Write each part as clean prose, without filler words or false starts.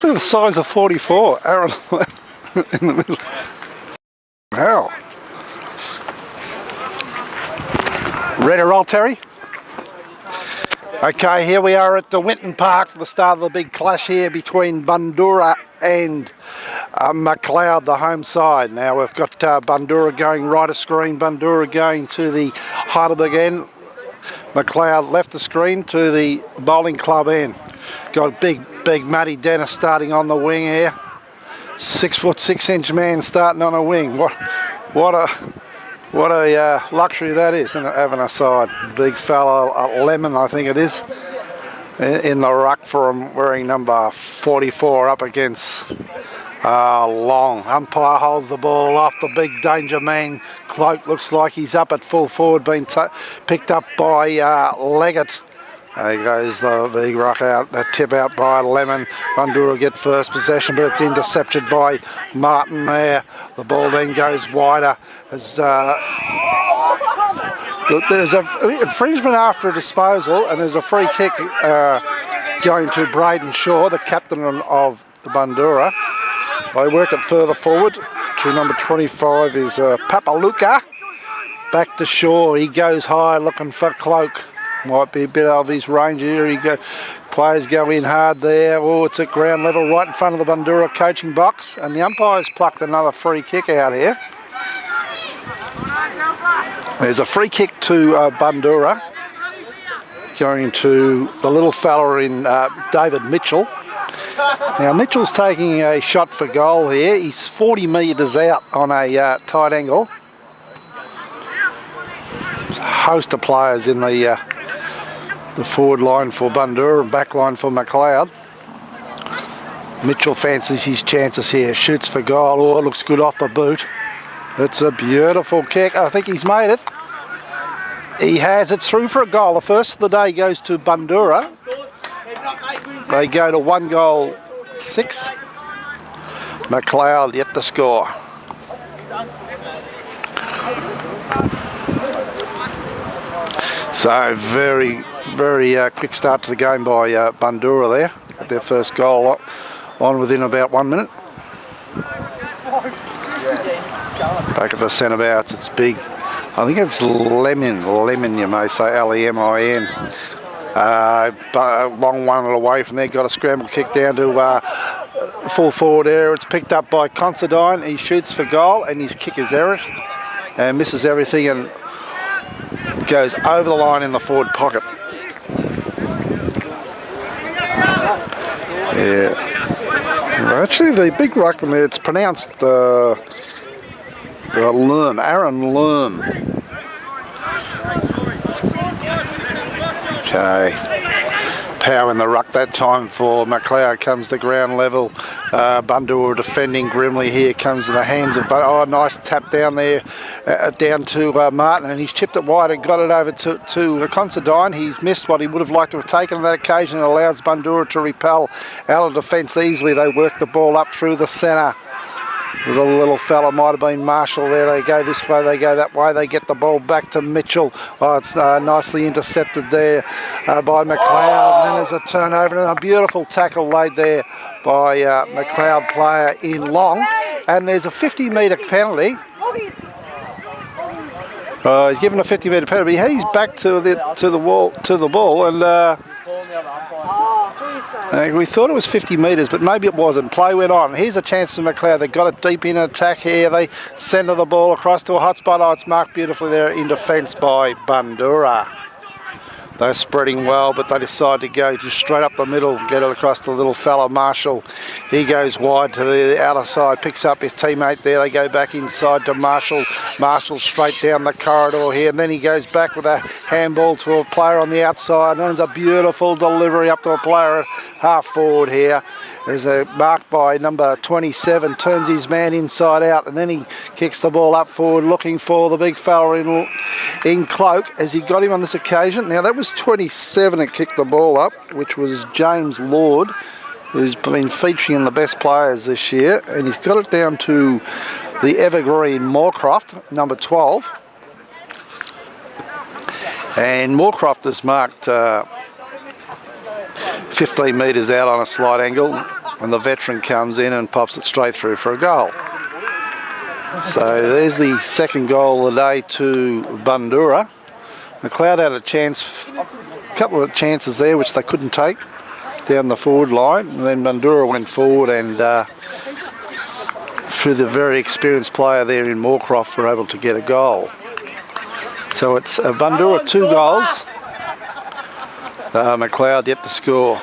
Look at the size of 44. Aaron in the middle. Wow. Ready to roll, Terry? Okay, here we are at the Winton Park for the start of the big clash here between Bundoora and Macleod, the home side. Now we've got Bundoora going right of screen, Bundoora going to the Heidelberg end, Macleod left of screen to the bowling club end. Got big Matty Dennis starting on the wing here. 6 foot 6 inch man starting on a wing. What a luxury that is, isn't it, having a side. Big fella, Lemon I think it is, in the ruck for him, wearing number 44 up against Long. Umpire holds the ball off. The big danger man Cloak looks like he's up at full forward, being picked up by Leggett. There goes the big ruck out, a tip out by Lemon. Bundoora get first possession, but it's intercepted by Martin there. The ball then goes wider. As there's an infringement after a disposal, and there's a free kick going to Braden Shaw, the captain of the Bundoora. They work it further forward to number 25 is Papaluka. Back to Shaw, he goes high looking for Cloak. Might be a bit of his range here. Players go in hard there. Oh, it's at ground level right in front of the Bundoora coaching box. And the umpire's plucked another free kick out here. There's a free kick to Bundoora. Going to the little fella in David Mitchell. Now Mitchell's taking a shot for goal here. He's 40 metres out on a tight angle. There's a host of players in the forward line for Bundoora and back line for Macleod. Mitchell fancies his chances here, shoots for goal. Oh, it looks good off the boot. It's a beautiful kick. I think he's made it. He has. It's through for a goal. The first of the day goes to Bundoora. They go to 1-6. Macleod yet to score. So very quick start to the game by Bundoora there. Got their first goal on within about 1 minute. Back at the centre bouts, it's big. I think it's Lemon you may say, Lemin. Long one away from there, got a scramble kick down to full forward area. It's picked up by Considine. He shoots for goal and his kick is errant and misses everything and goes over the line in the forward pocket. Yeah. Actually, the big ruckman there, it's pronounced Lerm, Aaron Lerm. Okay. Power in the ruck that time for Macleod. Comes to ground level. Bundoora defending grimly here. Comes to the hands of oh, nice tap down there, down to Martin, and he's chipped it wide and got it over to Considine. He's missed what he would have liked to have taken on that occasion. It allows Bundoora to repel out of defence easily. They work the ball up through the centre. The little fella might have been Marshall there. They go this way, they go that way. They get the ball back to Mitchell. Oh, it's nicely intercepted there by Macleod. And then there's a turnover and a beautiful tackle laid there by Macleod player in Long. And there's a 50-metre penalty. He's given a 50-metre penalty. He had his back to the ball, and we thought it was 50 metres, but maybe it wasn't. Play went on. Here's a chance for Macleod. They got it deep in attack here. They centre the ball across to a hot spot. Oh, it's marked beautifully there in defence by Bundoora. They're spreading well, but they decide to go just straight up the middle, get it across to the little fella Marshall. He goes wide to the outer side, picks up his teammate there. They go back inside to Marshall. Marshall straight down the corridor here, and then he goes back with a handball to a player on the outside. And there's a beautiful delivery up to a player half forward here. There's a mark by number 27, turns his man inside out, and then he kicks the ball up forward looking for the big fella in Cloak as he got him on this occasion. Now that was 27 that kicked the ball up, which was James Lord, who's been featuring in the best players this year, and he's got it down to the evergreen Moorcroft, number 12. And Moorcroft is marked 15 metres out on a slight angle. and the veteran comes in and pops it straight through for a goal. So there's the second goal of the day to Bundoora. Macleod had a couple of chances there which they couldn't take down the forward line, and then Bundoora went forward and through the very experienced player there in Moorcroft were able to get a goal. So it's Bundoora 2 goals, Macleod yet to score.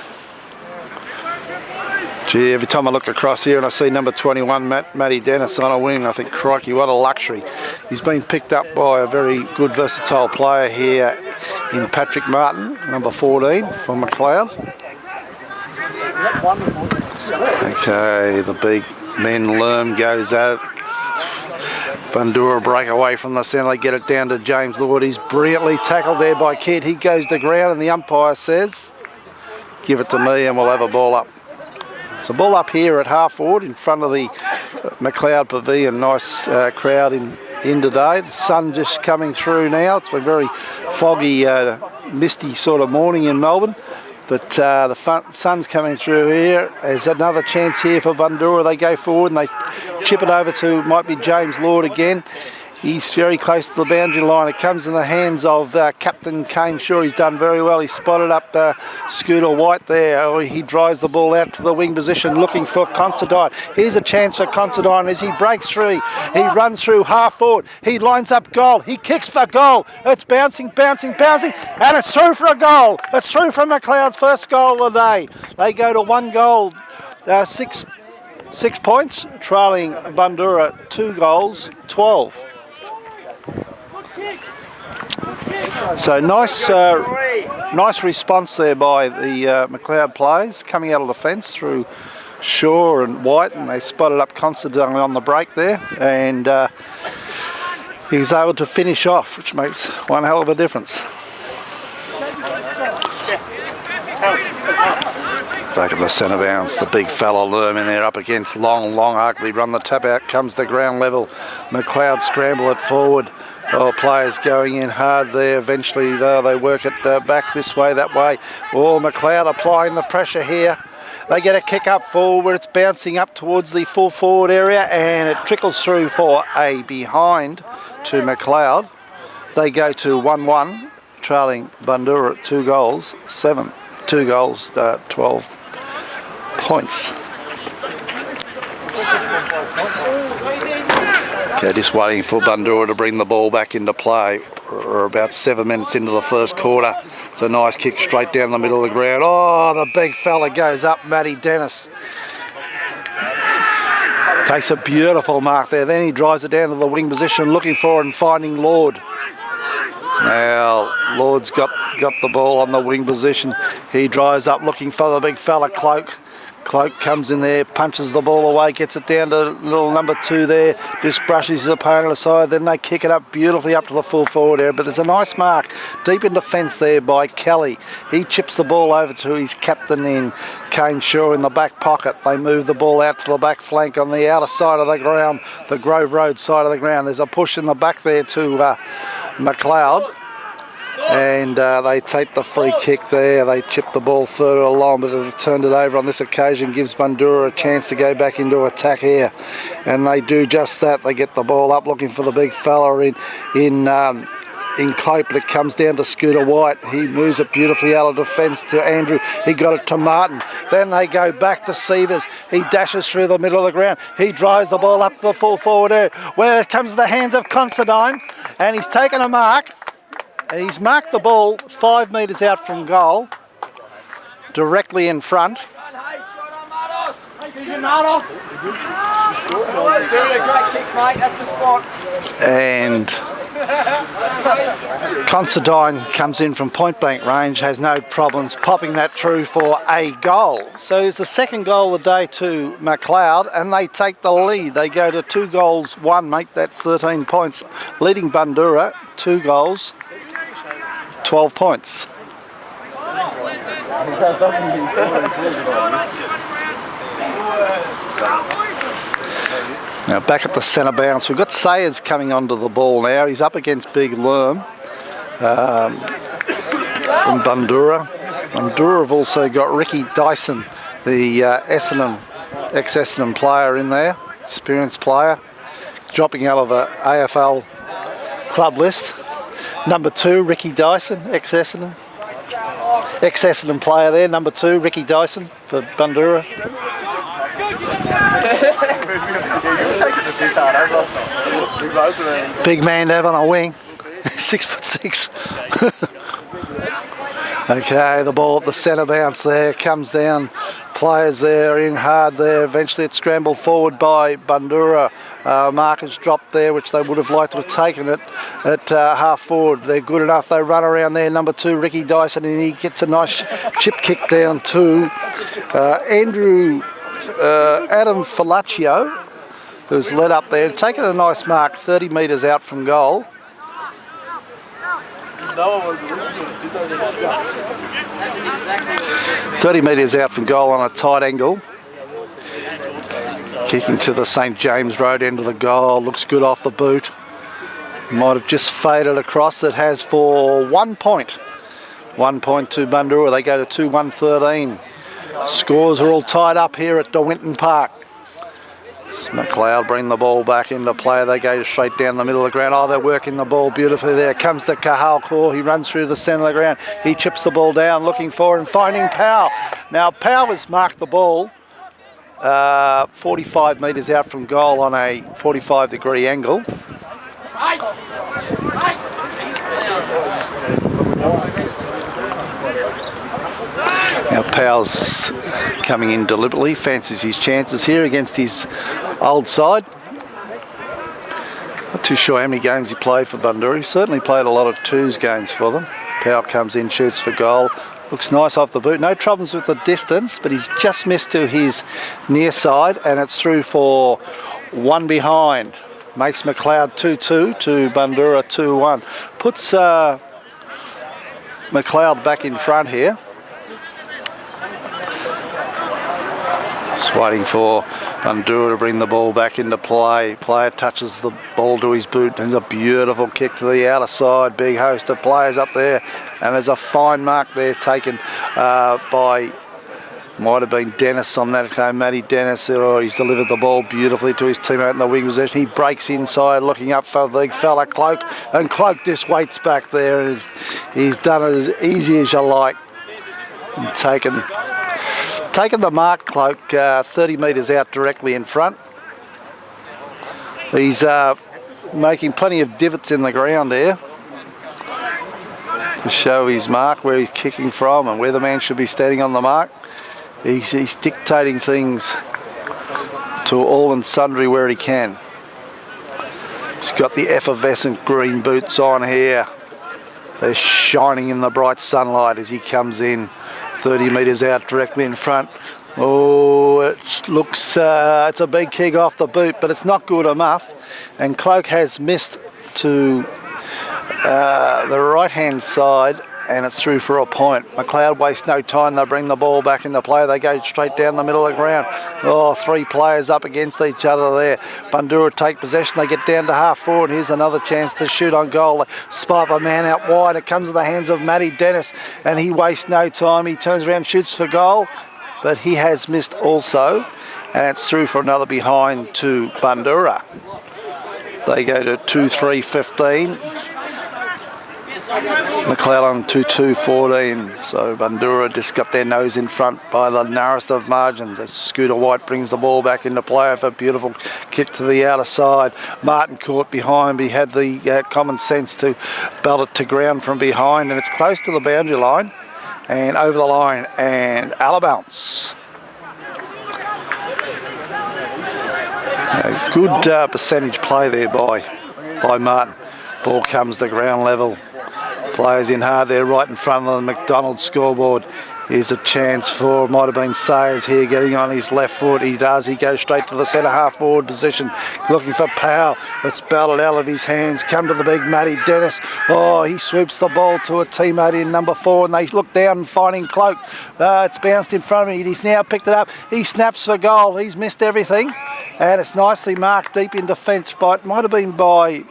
Gee, every time I look across here and I see number 21, Matty Dennis on a wing, I think, crikey, what a luxury. He's been picked up by a very good, versatile player here in Patrick Martin, number 14 from Macleod. Okay, the big men Lerm goes at it. Bundoora break away from the centre, they get it down to James Lord. He's brilliantly tackled there by Kidd. He goes to ground and the umpire says, give it to me and we'll have a ball up. So ball up here at half forward in front of the Macleod Pavilion. Nice crowd in today. The sun just coming through now. It's a very foggy, misty sort of morning in Melbourne. But the sun's coming through here. There's another chance here for Bundoora. They go forward and they chip it over to, might be James Lord again. He's very close to the boundary line. It comes in the hands of Captain Kane Shaw. He's done very well. He spotted up Scooter White there. Oh, he drives the ball out to the wing position looking for Considine. Here's a chance for Considine as he breaks through. He runs through half forward. He lines up goal. He kicks for goal. It's bouncing, bouncing, bouncing, and it's through for a goal. It's through for Macleod's first goal of the day. They go to 1 goal, 6 points, trailing Bundoora 2 goals, 12. So nice response there by the Macleod players coming out of the fence through Shaw and White, and they spotted up Considine on the break there, and he was able to finish off, which makes one hell of a difference. Back at the centre bounce, the big fella Lerm in there up against long ugly run. The tap out comes to ground level. Macleod scramble it forward. Oh, players going in hard there. Eventually, though, they work it back this way, that way. Oh, Macleod applying the pressure here. They get a kick up forward. It's bouncing up towards the full forward area, and it trickles through for a behind to Macleod. They go to 1-1, trailing Bundoora 2 goals, 7. 2 goals, 12 points. Okay, just waiting for Bundoora to bring the ball back into play. We're about 7 minutes into the first quarter. It's a nice kick straight down the middle of the ground. Oh, the big fella goes up, Matty Dennis. Takes a beautiful mark there. Then he drives it down to the wing position, looking for and finding Lord. Now, Lord's got the ball on the wing position. He drives up looking for the big fella, Cloak. Cloak comes in there, punches the ball away, gets it down to little number 2 there, just brushes his opponent aside, then they kick it up beautifully up to the full forward area. But there's a nice mark deep in defence there by Kelly. He chips the ball over to his captain in Kane Shaw in the back pocket. They move the ball out to the back flank on the outer side of the ground, the Grove Road side of the ground. There's a push in the back there to Macleod. And they take the free kick there. They chip the ball further along, but they've turned it over on this occasion. Gives Bundoora a chance to go back into attack here, and they do just that. They get the ball up, looking for the big fella in Cope, but it comes down to Scooter White. He moves it beautifully out of defence to Andrew. He got it to Martin. Then they go back to Sievers. He dashes through the middle of the ground. He drives the ball up to the full forward area, where it comes to the hands of Considine, and he's taken a mark. He's marked the ball 5 metres out from goal, directly in front. And Considine comes in from point blank range, has no problems popping that through for a goal. So it's the second goal of the day to Macleod, and they take the lead. They go to 2 goals, 1, make that 13 points, leading Bundoora 2 goals. 12 points. Now back at the centre bounce, we've got Sayers coming onto the ball now. He's up against Big Lerm from Bundoora. Bundoora have also got Ricky Dyson the ex-Essendon player in there, experienced player, dropping out of a AFL club list. Number 2, Ricky Dyson, ex-Essendon player there. Number 2, Ricky Dyson for Bundoora. Big man to have on a wing, 6'6". Okay, the ball at the centre bounce there, comes down, players there in hard there, eventually it's scrambled forward by Bundoora. Markers dropped there, which they would have liked to have taken it at half forward. They're good enough, they run around there, number 2 Ricky Dyson, and he gets a nice chip kick down to Adam Falaccio, who's led up there, taken a nice mark 30 metres out from goal. 30 metres out from goal on a tight angle. Kicking to the St James Road end of the goal. Looks good off the boot. Might have just faded across. It has for 1 point. 1 point to Bundoora. They go to 2-1-13. Scores are all tied up here at Winton Park. Macleod bring the ball back into play. They go straight down the middle of the ground. Oh, they're working the ball beautifully there. Comes the Cahal Core. He runs through the centre of the ground. He chips the ball down, looking for and finding Powell. Now, Powell has marked the ball 45 metres out from goal on a 45-degree angle. Now Powell's coming in deliberately, fancies his chances here against his old side. Not too sure how many games he played for Bundoora. He certainly played a lot of twos games for them. Powell comes in, shoots for goal. Looks nice off the boot. No troubles with the distance, but he's just missed to his near side, and it's through for 1 behind. Makes Macleod 2-2 to Bundoora 2-1. Puts Macleod back in front here. Just waiting for Bundoora to bring the ball back into play. Player touches the ball to his boot, and a beautiful kick to the outer side. Big host of players up there, and there's a fine mark there taken by, might have been Dennis on that. Okay, Matty Dennis. Oh, he's delivered the ball beautifully to his teammate in the wing position. He breaks inside, looking up for the fella Cloak, and Cloak just waits back there, and he's done it as easy as you like. And taken the mark, Cloak, 30 metres out directly in front. He's making plenty of divots in the ground there to show his mark, where he's kicking from and where the man should be standing on the mark. He's dictating things to all and sundry where he can. He's got the effervescent green boots on here. They're shining in the bright sunlight as he comes in. 30 metres out directly in front. Oh, it looks, it's a big kick off the boot, but it's not good enough. And Cloak has missed to the right-hand side, and it's through for a point. Macleod wastes no time. They bring the ball back into play. They go straight down the middle of the ground. Oh, 3 players up against each other there. Bundoora take possession. They get down to half forward. Here's another chance to shoot on goal. They spot up a man out wide. It comes to the hands of Matty Dennis, and he wastes no time. He turns around, shoots for goal, but he has missed also, and it's through for another behind to Bundoora. They go to 2-3-15. Macleod on 2-2-14, so Bundoora just got their nose in front by the narrowest of margins. As Scooter White brings the ball back into play for a beautiful kick to the outer side. Martin caught behind, but he had the common sense to belt it to ground from behind, and it's close to the boundary line and over the line, and out of bounce. Good percentage play there by Martin. Ball comes to ground level. Players in hard there right in front of the McDonald's scoreboard. Here's a chance for, might have been Sayers here getting on his left foot. He does. He goes straight to the centre half forward position, looking for Powell. It's belted out of his hands. Come to the big Matty Dennis. Oh, he swoops the ball to a teammate in number 4, and they look down and finding Cloak. It's bounced in front of him. He's now picked it up. He snaps for goal. He's missed everything, and it's nicely marked deep in defence by, it might have been by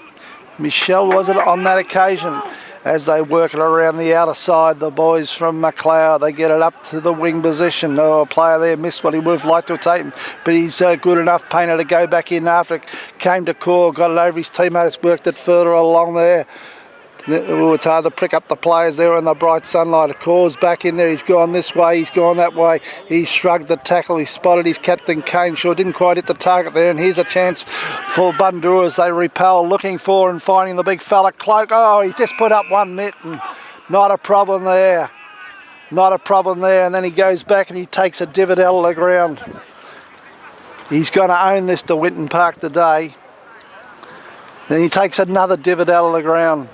Michelle, was it, on that occasion? as they work it around the outer side. The boys from Macleod, they get it up to the wing position. Oh, a player there missed what he would have liked to have taken, but he's good enough. Painter to go back in after it came to core, got it over his teammates, worked it further along there. Oh, it's hard to prick up the players there in the bright sunlight. Core's back in there. He's gone this way. He's gone that way. He shrugged the tackle. He spotted his captain Kane. Sure didn't quite hit the target there. And here's a chance for Bundoora as they repel, looking for and finding the big fella Cloak. Oh, he's just put up one mitt and not a problem there. Not a problem there. And then he goes back and he takes a divot out of the ground. He's going to own this to Winton Park today. Then he takes another divot out of the ground.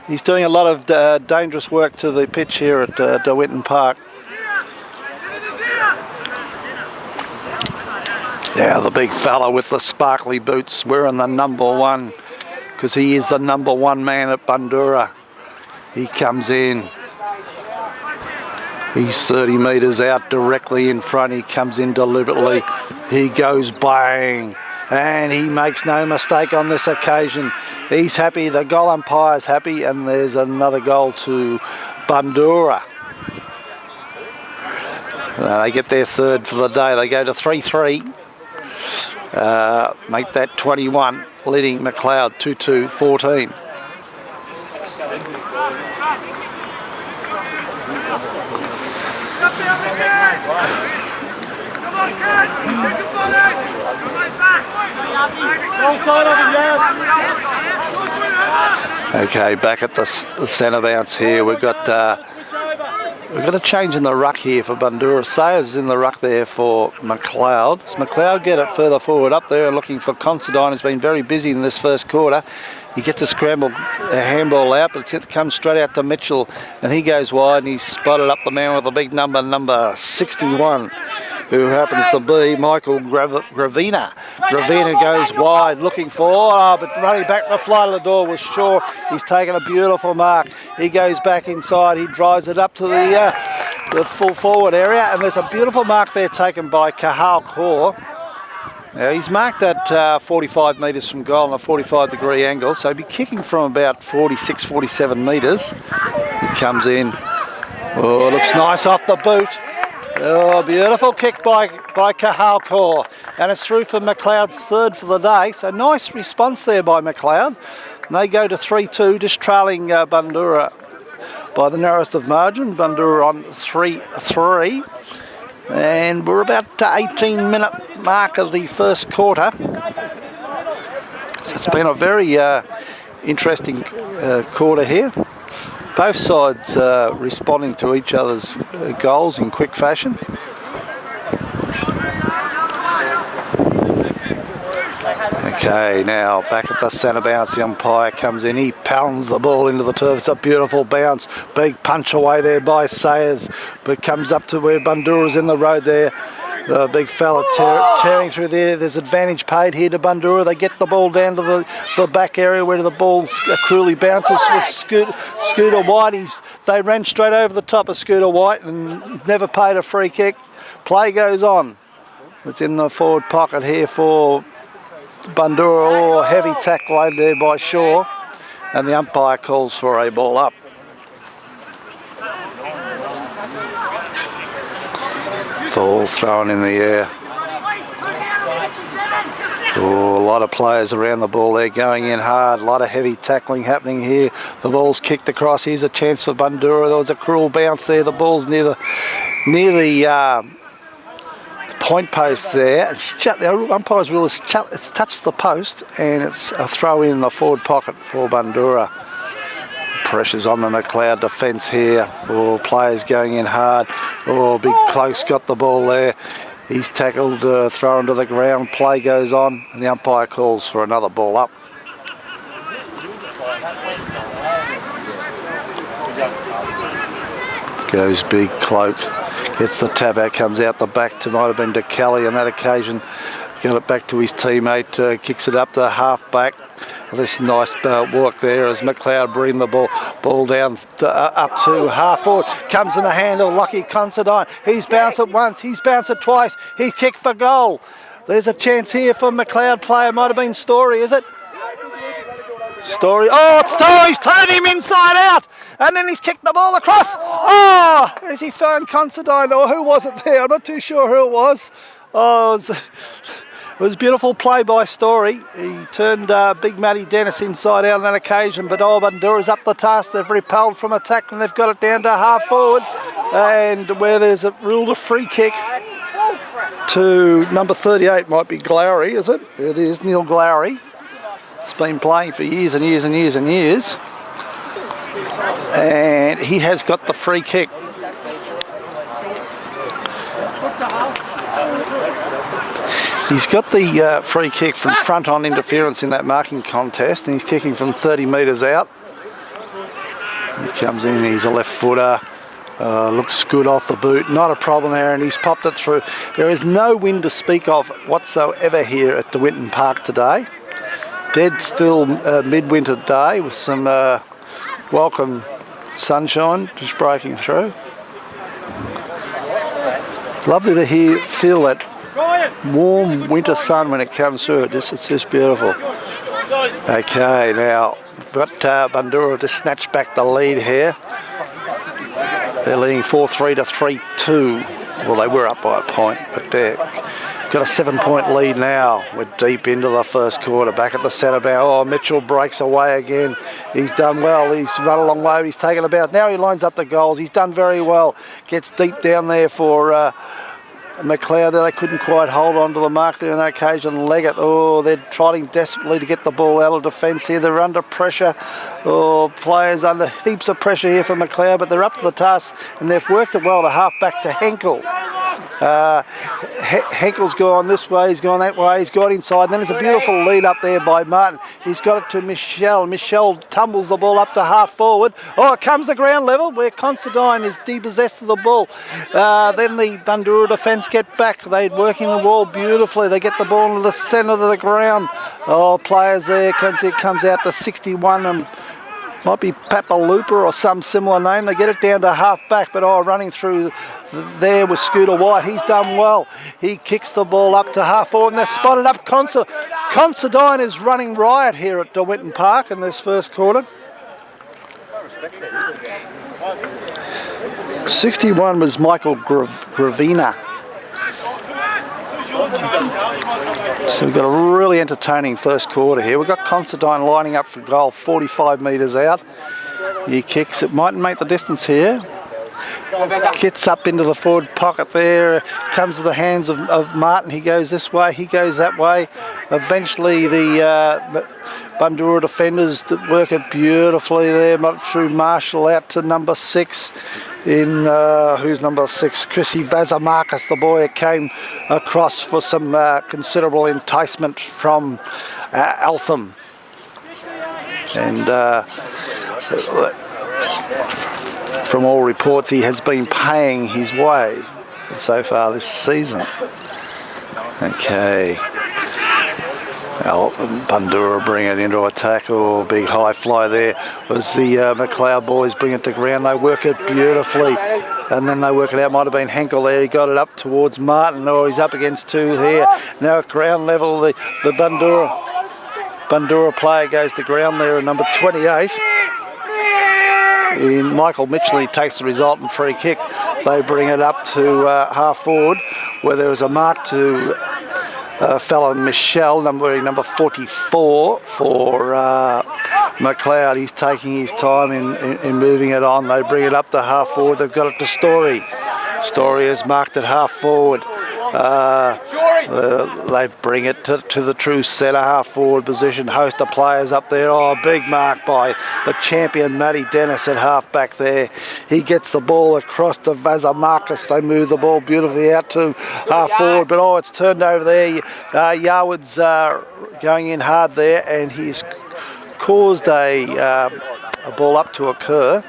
He's doing a lot of dangerous work to the pitch here at De Winton Park. Yeah, the big fella with the sparkly boots wearing the number 1, because he is the number 1 man at Bundoora. He comes in. He's 30 metres out directly in front. He comes in deliberately. He goes bang. And he makes no mistake on this occasion. He's happy, the goal umpire's happy, and there's another goal to Bundoora. They get their third for the day. They go to 3-3. Make that 21, leading Macleod 2-2-14. Okay, back at the centre bounce here. We've got a change in the ruck here for Bundoora. Sayers is in the ruck there for Macleod. Does Macleod get it further forward up there and looking for Considine, who's been very busy in this first quarter. He gets a scramble, a handball out, but it comes straight out to Mitchell, and he goes wide and he's spotted up the man with the big number 61. Who happens to be Michael Gravina. Gravina goes wide, looking for, but running back the flight of the door was Shaw. He's taken a beautiful mark. He goes back inside. He drives it up to the full forward area, and there's a beautiful mark there taken by Kahal Kaur. Now, he's marked at 45 metres from goal on a 45-degree angle, so he'll be kicking from about 46, 47 metres. He comes in. Oh, it looks nice off the boot. Oh, beautiful kick by Kahal Kaur. And it's through for Macleod's third for the day. So nice response there by Macleod. And they go to 3-2, just trailing Bundoora by the narrowest of margin. Bundoora on 3-3. And we're about to 18-minute mark of the first quarter. So it's been a very interesting quarter here. Both sides responding to each other's goals in quick fashion. Okay, now back at the centre bounce, the umpire comes in, he pounds the ball into the turf. It's a beautiful bounce, big punch away there by Sayers, but comes up to where Bundoora's in the road there. The big fella tearing through there. There's advantage paid here to Bundoora. They get the ball down to the back area where the ball cruelly bounces for Scooter White. They ran straight over the top of Scooter White and never paid a free kick. Play goes on. It's in the forward pocket here for Bundoora. Oh, heavy tackle laid there by Shaw. And the umpire calls for a ball up. Ball thrown in the air. Oh, a lot of players around the ball there going in hard. A lot of heavy tackling happening here. The ball's kicked across. Here's a chance for Bundoora. There was a cruel bounce there. The ball's near the point post there. The umpire's rule is it's touched the post, and it's a throw in the forward pocket for Bundoora. Pressure's on the Macleod defence here. Oh, players going in hard. Oh, big Cloak's got the ball there. He's tackled, thrown to the ground. Play goes on, and the umpire calls for another ball up. Goes big Cloak. Gets the tab out, comes out the back. Might have been to Kelly on that occasion. Got it back to his teammate, kicks it up to half back. This nice work there as Macleod bring the ball down up to half forward. Comes in the hand of Lucky Considine. He's bounced it once, he's bounced it twice. He kicked for goal. There's a chance here for Macleod player. Might have been Story, is it? Story. Oh, it's Story's turned him inside out. And then he's kicked the ball across. Oh, as he found Considine, or who was it there? I'm not too sure who it was. Oh, it was a beautiful play by Story. He turned Big Matty Dennis inside out on that occasion, but Bundoора's up the task. They've repelled from attack and they've got it down to half forward. And where there's ruled a free kick to number 38, might be Glowry, is it? It is Neil Glowry. He's been playing for years and years and years and years. And he has got the free kick. He's got the free kick from front on interference in that marking contest, and he's kicking from 30 metres out. He comes in, he's a left footer, looks good off the boot, not a problem there, and he's popped it through. There is no wind to speak of whatsoever here at De Winton Park today. Dead still midwinter day with some welcome sunshine just breaking through. Lovely to feel that warm winter sun when it comes through. It's just beautiful. Okay, now we've got Bundoora just snatched back the lead here. They're leading 4-3 to 3-2. Well, they were up by a point, but they've got a 7-point lead now. We're deep into the first quarter. Back at the centre bow. Oh, Mitchell breaks away again. He's done well. He's run a long way. He's taken about. Now he lines up the goals. He's done very well. Gets deep down there for Macleod. They couldn't quite hold on to the mark there on that occasion. Leggett, oh, they're trying desperately to get the ball out of defence here. They're under pressure. Oh, players under heaps of pressure here for Macleod, but they're up to the task and they've worked it well to half back to Henkel. Henkel's gone this way, he's gone that way, he's got inside, and then there's a beautiful lead up there by Martin. He's got it to Michelle. Michelle tumbles the ball up to half forward. Oh, it comes to ground level where Considine is depossessed of the ball. Then the Bundoora defence get back. They're working the wall beautifully. They get the ball into the centre of the ground. Oh, players there, comes out to 61 and might be Papa Looper or some similar name. They get it down to half back, but running through there with Scooter White. He's done well. He kicks the ball up to half forward and they've spotted up Considine is running riot here at De Winton Park in this first quarter. 61 was Michael Gravina. So we've got a really entertaining first quarter here. We've got Considine lining up for goal 45 metres out. He kicks, it mightn't make the distance here. Gets up into the forward pocket there, comes to the hands of Martin. He goes this way, he goes that way. Eventually the Bundoora defenders work it beautifully there, through Marshall out to number 6. Who's number 6? Chrissy Vazamarcus, the boy that came across for some considerable enticement from Eltham. And from all reports, he has been paying his way so far this season. Okay. Bundoora bring it into attack. Oh, big high fly there. Was the Macleod boys bring it to ground. They work it beautifully. And then they work it out. Might have been Henkel there. He got it up towards Martin. Oh, he's up against 2 here. Now at ground level, the Bundoora player goes to ground there at number 28. In Michael Mitchell, he takes the resultant free kick. They bring it up to half forward, where there was a mark to fellow Michelle, number 44 for Macleod. He's taking his time in moving it on. They bring it up to half forward. They've got it to Story. Story is marked at half forward. They bring it to the true centre half forward position. Host of players up there. Oh, big mark by the champion Matty Dennis at half back there. He gets the ball across to Vazamarcus. They move the ball beautifully out to half forward, but it's turned over there. Yarwood's going in hard there, and he's caused a ball up to occur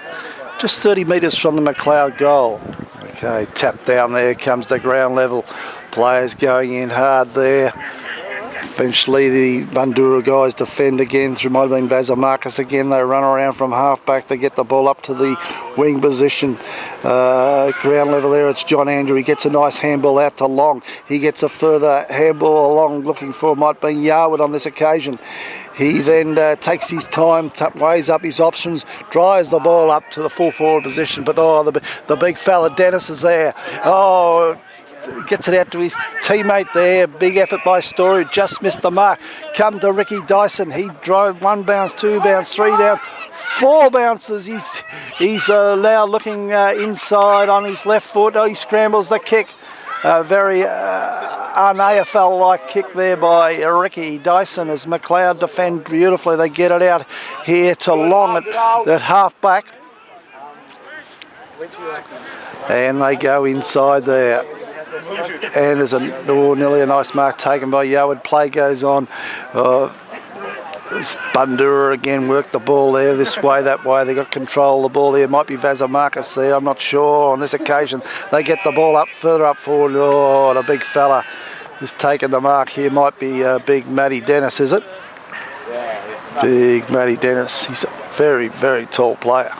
just 30 metres from the Macleod goal. Okay, tap down there, comes to ground level. Players going in hard there. Eventually the Bundoora guys defend again through, might have been Vazamarcus again. They run around from half back. They get the ball up to the wing position. Ground level there, it's John Andrew. He gets a nice handball out to Long. He gets a further handball along, looking for, might be Yarwood on this occasion. He then takes his time, weighs up his options, drives the ball up to the full forward position. But the big fella Dennis is there. Gets it out to his teammate there. Big effort by Story, just missed the mark. Come to Ricky Dyson. He drove 1 bounce, 2 bounce, 3 down, 4 bounces. He's now looking inside on his left foot. He scrambles the kick. Very un-AFL-like kick there by Ricky Dyson as Macleod defend beautifully. They get it out here to Long at half back. And they go inside there. And there's nearly a nice mark taken by Yarwood. Play goes on. Bundoora again worked the ball there, this way, that way. They got control of the ball there. Might be Vazamarcus there, I'm not sure. On this occasion, they get the ball up, further up forward. Oh, the big fella has taken the mark here. Might be big Matty Dennis, is it? Big Matty Dennis. He's a very, very tall player.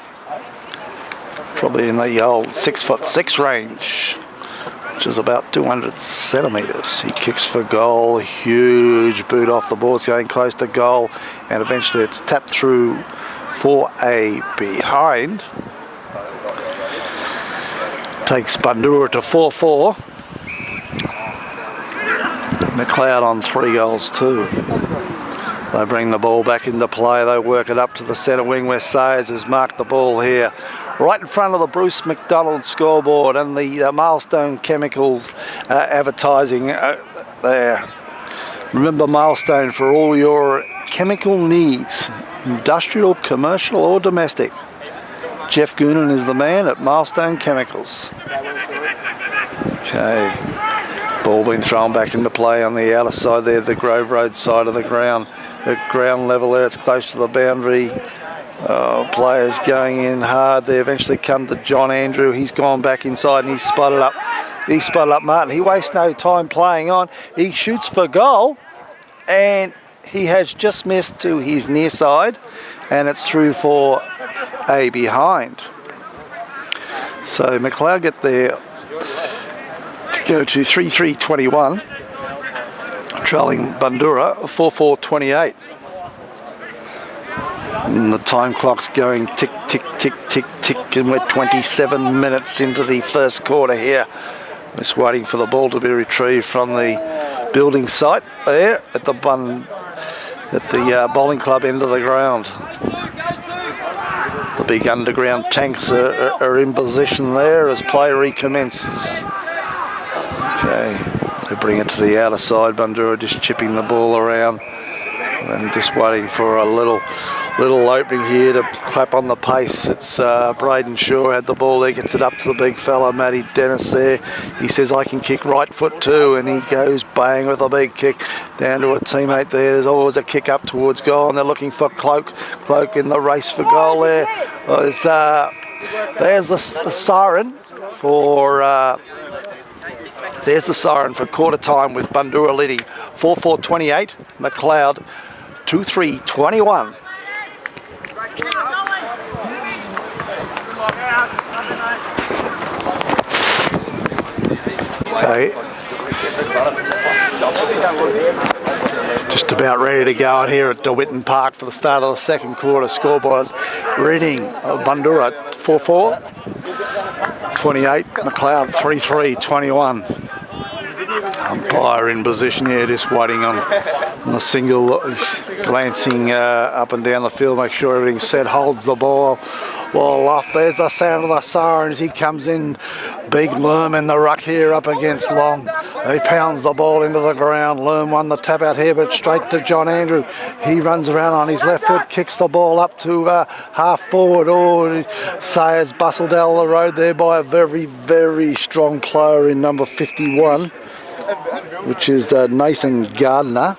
Probably in the old 6'6" range, which is about 200 centimetres. He kicks for goal, huge boot off the ball, it's going close to goal, and eventually it's tapped through for a behind. Takes Bundoora to 4-4. Macleod on 3 goals too. They bring the ball back into play, they work it up to the centre wing where Sayers has marked the ball here. Right in front of the Bruce McDonald scoreboard and the Milestone Chemicals advertising there. Remember Milestone for all your chemical needs, industrial, commercial or domestic. Jeff Goonan is the man at Milestone Chemicals. Okay, ball being thrown back into play on the outer side there, the Grove Road side of the ground. At ground level there, it's close to the boundary. Players going in hard. They eventually come to John Andrew. He's gone back inside and he's spotted up. He spotted up Martin. He wastes no time playing on. He shoots for goal and he has just missed to his near side and it's through for a behind. So Macleod get there to go to 3-3-21, trailing Bundoora 4-4-28. And the time clock's going tick, tick, tick, tick, tick, and we're 27 minutes into the first quarter here. Just waiting for the ball to be retrieved from the building site there at the bowling club end of the ground. The big underground tanks are in position there as play recommences. Okay, they bring it to the outer side. Bundoora just chipping the ball around and just waiting for a little opening here to clap on the pace. It's Braden Shaw had the ball there, gets it up to the big fella, Matty Dennis there. He says, I can kick right foot too, and he goes bang with a big kick down to a teammate there. There's always a kick up towards goal, and they're looking for Cloak in the race for goal there. There's the siren for... There's the siren for quarter time with Bundoora leading 4-4-28, Macleod 2-3-21. Okay. Just about ready to go out here at DeWitton Park for the start of the second quarter. Scoreboard reading Bundoora 4-4-28, Macleod 3-3-21. Umpire in position here, just waiting on the single. He's glancing up and down the field, make sure everything's set, holds the ball well off. There's the sound of the siren as he comes in. Big Lerm in the ruck here up against Long. He pounds the ball into the ground. Lerm won the tap out here, but straight to John Andrew. He runs around on his left foot, kicks the ball up to half forward. Oh, Sayers bustled down the road there by a very, very strong player in number 51, which is Nathan Gardner.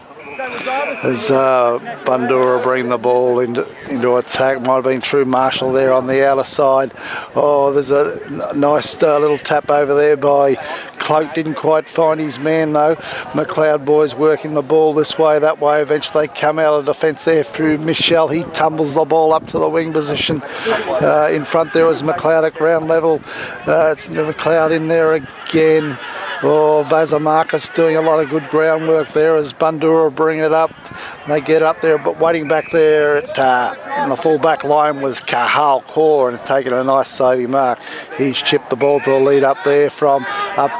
As Bundoora bring the ball into attack. Might have been through Marshall there on the outer side. Oh, there's a nice little tap over there by Cloak didn't quite find his man though. Macleod boys working the ball this way, that way. Eventually they come out of defence there through Michelle. He tumbles the ball up to the wing position. In front there was Macleod at ground level. It's Macleod in there again. Oh, Vazamarcus doing a lot of good groundwork there as Bundoora bring it up. They get up there, but waiting back there in the full back line was Kahal Kaur and taking a nice saving mark. He's chipped the ball to the lead up there from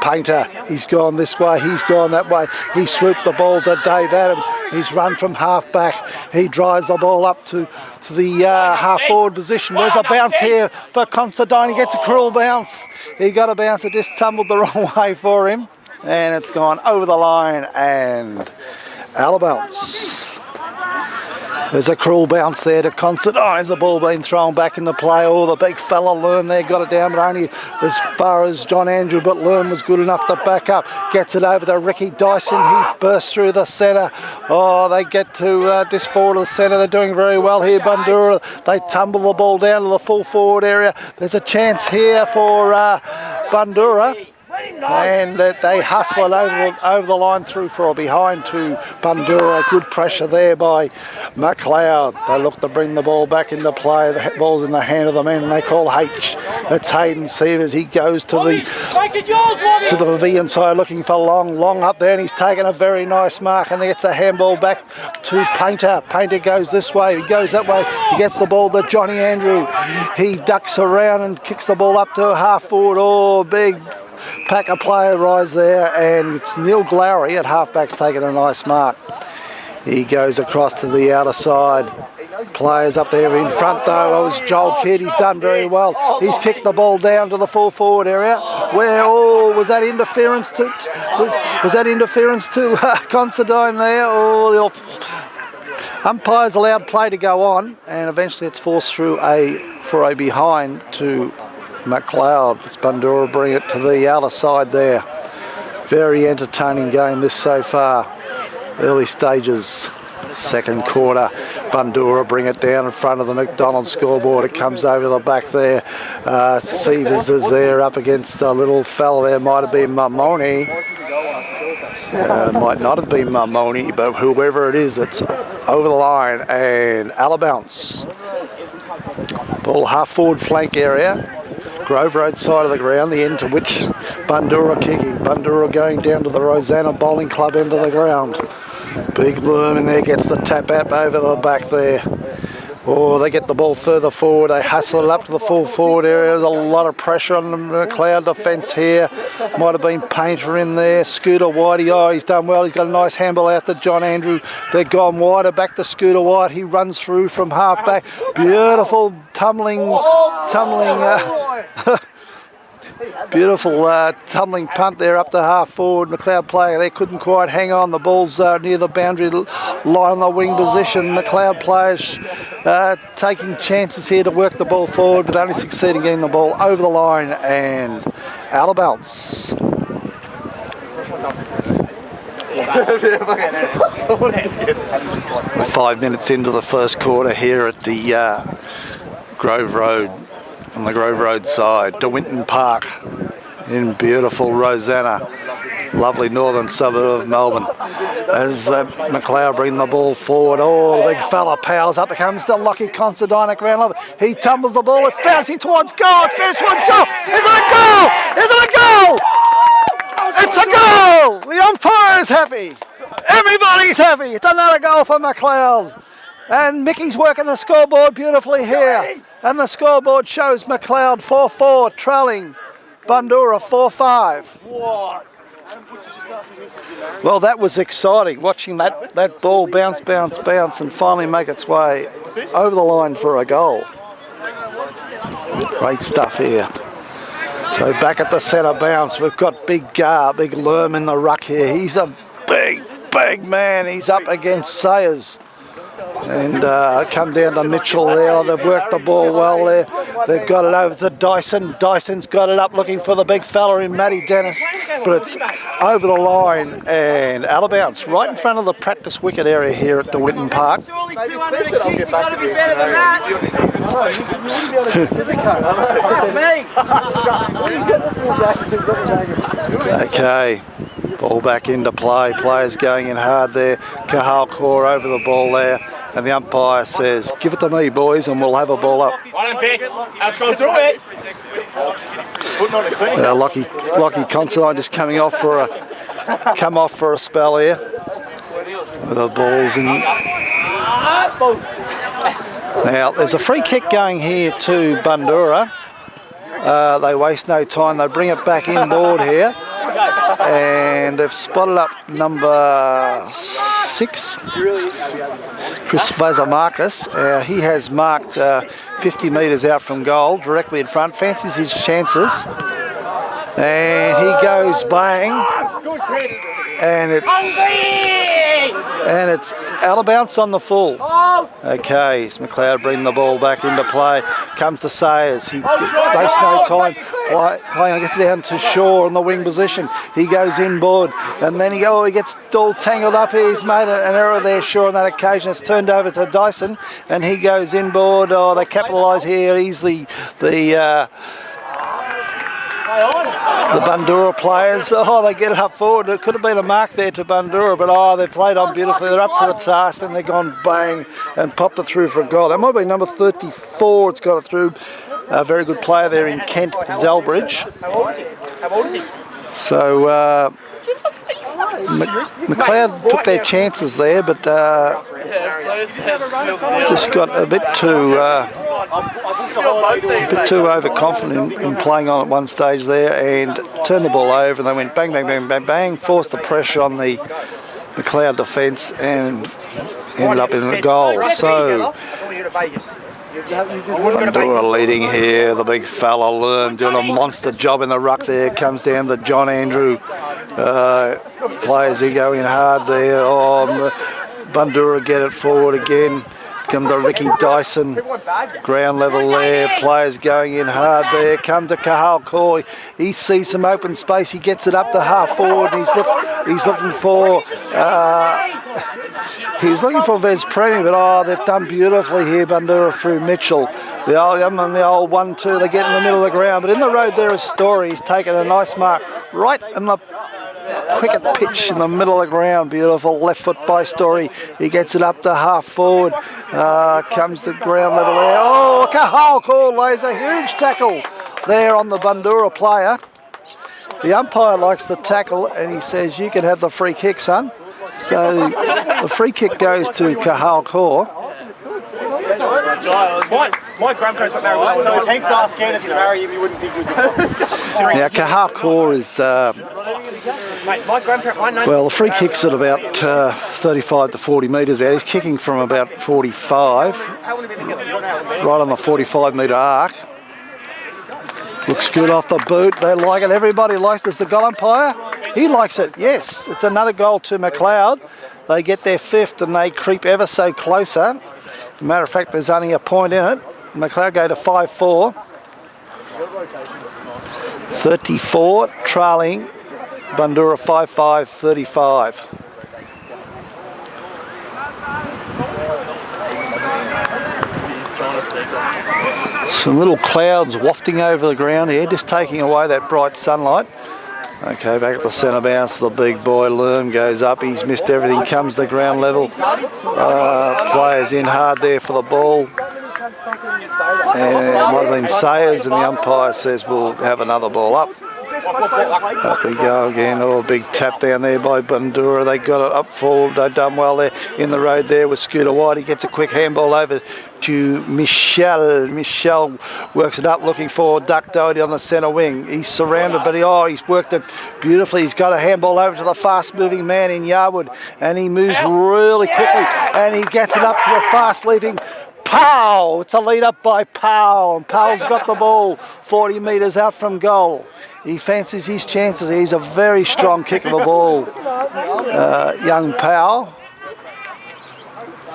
Painter. He's gone this way, he's gone that way. He swooped the ball to Dave Adam. He's run from half back. He drives the ball up to the half forward position. There's a bounce here for Considine. He gets a cruel bounce. He got a bounce. It just tumbled the wrong way for him. And it's gone over the line and out of bounce. There's a cruel bounce there to Considine. The ball being thrown back in the play. Oh, the big fella Learn there got it down, but only as far as John Andrew, but Learn was good enough to back up. Gets it over to Ricky Dyson. He bursts through the centre. Oh, they get to this forward of the centre. They're doing very well here, Bundoora. They tumble the ball down to the full forward area. There's a chance here for Bundoora. And they hustle it over the line through for a behind to Bundoora. Good pressure there by Macleod. They look to bring the ball back into play. The ball's in the hand of the man they call H. It's Hayden Severs. He goes to the pavilion side looking for Long up there, and he's taken a very nice mark, and he gets a handball back to Painter. Painter goes this way, he goes that way, he gets the ball to Johnny Andrew. He ducks around and kicks the ball up to half forward. Oh, big pack of player rise there, and it's Neil Glowry at halfback's taking a nice mark. He goes across to the outer side. Players up there in front though. It was Joel Kidd. He's done very well. He's kicked the ball down to the full forward area. Where was that interference to? Was that interference to Considine there? Oh, the umpires allowed play to go on, and eventually it's forced through for a behind to Macleod. It's Bundoora bring it to the outer side there. Very entertaining game this so far. Early stages, second quarter. Bundoora bring it down in front of the McDonald's scoreboard. It comes over the back there. Severs is there up against a little fella there. Might have been Mamoni. Might not have been Mamoni, but whoever it is, it's over the line and out of bounce. Ball half forward flank area. Grove Road side of the ground, the end to which Bundoora kicking. Bundoora going down to the Rosanna Bowling Club end of the ground. Big Bloom in there, gets the tap out over the back there. Oh, they get the ball further forward. They hustle it up to the full forward area. There's a lot of pressure on the Macleod defence here. Might have been Painter in there. Scooter Whitey, oh, he's done well. He's got a nice handball out to John Andrew. They're gone wider, back to Scooter White. He runs through from half back. Beautiful tumbling punt there up to half forward. Macleod player, they couldn't quite hang on. The ball's near the boundary line on the wing position. Macleod players taking chances here to work the ball forward, but only succeeding getting the ball over the line and out of bounce. 5 minutes into the first quarter here at the Grove Road, on the Grove Road side, De Winton Park in beautiful Rosanna, lovely northern suburb of Melbourne. As Macleod bring the ball forward, oh, the big fella powers up, there comes the lucky Considine at ground level. He tumbles the ball, it's bouncing towards goal, it's bouncing towards goal. Is it a goal? Is it a goal? It's a goal! The umpire is happy. Everybody's happy. It's another goal for Macleod. And Mickey's working the scoreboard beautifully here. And the scoreboard shows Macleod 4-4, trailing Bundoora 4-5. What? Well, that was exciting, watching that ball bounce, and finally make its way over the line for a goal. Great stuff here. So back at the centre bounce, we've got big Lerm in the ruck here. He's a big man. He's up against Sayers. And come down to Mitchell there. They've worked the ball well there. They've got it over to Dyson. Dyson's got it up looking for the big fella in Matty Dennis. But it's over the line and out of bounds. Right in front of the practice wicket area here at the Winton Park. Okay. Ball back into play. Players going in hard there. Cahal Kaur over the ball there. And the umpire says, give it to me, boys, and we'll have a ball up. Let's go do it. Lockie Considine just coming off for a spell here. The ball's in. Now, there's a free kick going here to Bundoora. They waste no time. They bring it back inboard here. And they've spotted up number 6, Chris Vazamarcus. He has marked 50 metres out from goal, directly in front, fancies his chances. And he goes bang. And it's out of bounce on the full. Okay, it's Macleod bringing the ball back into play. Comes to Sayers. He wastes no time playing. Gets down to Shaw in the wing position. He goes inboard, and then he gets all tangled up here. He's made an error there, Shaw, on that occasion. It's turned over to Dyson, and he goes inboard. Oh, they capitalise here easily. The Bundoora players, they get it up forward. It could have been a mark there to Bundoora, but they played on beautifully. They're up to the task, and they've gone bang and popped it through for a goal. That might be number 34. It's got it through. A very good player there in Kent Delbridge. How old is he? So Macleod took their chances there, but just got a bit too overconfident in playing on at one stage there, and turned the ball over, and they went bang, bang, bang, bang, bang, forced the pressure on the Macleod defence, and ended up in a goal. So Bundoora leading here, the big fella Lerm doing a monster job in the ruck there. Comes down to John Andrew. Players he go in hard there. Bundoora get it forward again. Come to Ricky Dyson, ground level there. Players going in hard there. Come to Cahal Kaur. He sees some open space. He gets it up to half forward. He's looking for. He was looking for Vez Premi, but they've done beautifully here, Bundoora through Mitchell. The old 1-2, they get in the middle of the ground. But in the road there is Story. He's taken a nice mark right in the cricket pitch in the middle of the ground. Beautiful left foot by Story. He gets it up to half forward. Comes to ground level there. Oh, Cahal Kaur lays a huge tackle there on the Bundoora player. The umpire likes the tackle, and he says, you can have the free kick, son. So the free kick goes to Cahal Kaur. My grandparents got married. So if Hank's asked Candace to marry him, you wouldn't think he was a Now, Cahal Kaur is... well, the free kick's at about 35 to 40 metres out. He's kicking from about 45, right on the 45-metre arc. Looks good off the boot. They like it. Everybody likes it. Does the goal umpire? He likes it. Yes, it's another goal to Macleod. They get their 5th and they creep ever so closer. As a matter of fact, there's only a point in it. Macleod go to 5-4. 34, trailing Bundoora 5-5, 35. Some little clouds wafting over the ground here, just taking away that bright sunlight. Okay, back at the centre bounce, the big boy Lerm goes up. He's missed everything, comes to ground level. Players in hard there for the ball. And might have been Sayers, and the umpire says we'll have another ball up. Up we go again. Oh, big tap down there by Bundoora. They got it up forward. They've done well there in the road there with Scooter White. He gets a quick handball over to Michelle. Michelle works it up looking for Duck Doherty on the centre wing. He's surrounded, but he's worked it beautifully. He's got a handball over to the fast-moving man in Yarwood, and he moves really quickly, and he gets it up to the fast-leaving Powell. It's a lead up by Powell, and Powell's got the ball 40 metres out from goal. He fancies his chances. He's a very strong kick of a ball, young Powell.